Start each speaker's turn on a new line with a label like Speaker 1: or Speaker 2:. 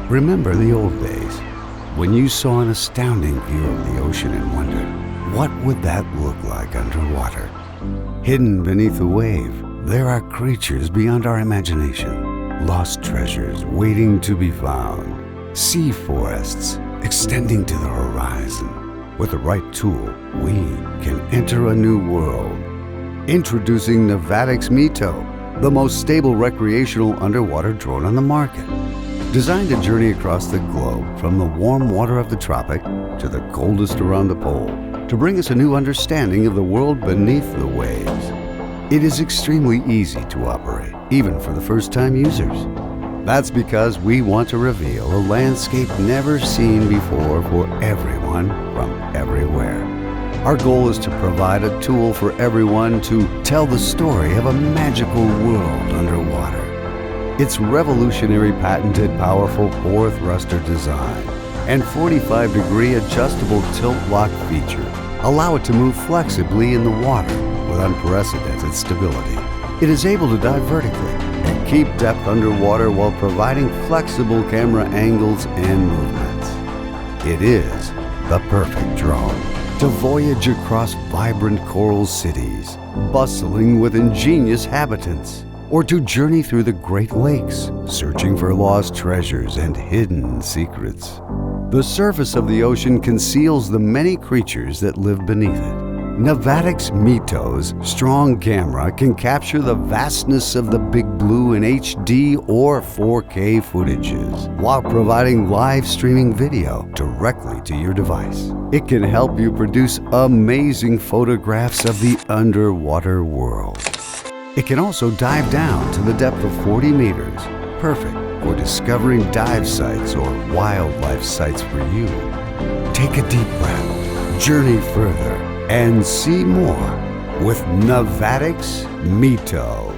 Speaker 1: Remember the old days when you saw an astounding view of the ocean and wondered, what would that look like underwater? Hidden beneath the wave, there are creatures beyond our imagination, lost treasures waiting to be found, sea forests extending to the horizon. With the right tool, we can enter a new world. Introducing Navatics MITO, the most stable recreational underwater drone on the market. Designed to journey across the globe from the warm water of the tropic to the coldest around the pole, to bring us a new understanding of the world beneath the waves. It is extremely easy to operate, even for the first-time users. That's because we want to reveal a landscape never seen before for everyone from everywhere. Our goal is to provide a tool for everyone to tell the story of a magical world underwater. Its revolutionary patented powerful 4-thruster design and 45-degree adjustable tilt lock feature allow it to move flexibly in the water with unprecedented stability. It is able to dive vertically and keep depth underwater while providing flexible camera angles and movements. It is the perfect drone to voyage across vibrant coral cities, bustling with ingenious inhabitants, or to journey through the Great Lakes, searching for lost treasures and hidden secrets. The surface of the ocean conceals the many creatures that live beneath it. Navatics MITO's strong camera can capture the vastness of the big blue in HD or 4K footages, while providing live streaming video directly to your device. It can help you produce amazing photographs of the underwater world. It can also dive down to the depth of 40 meters, perfect for discovering dive sites or wildlife sites for you. Take a deep breath, journey further, and see more with Navatics MITO.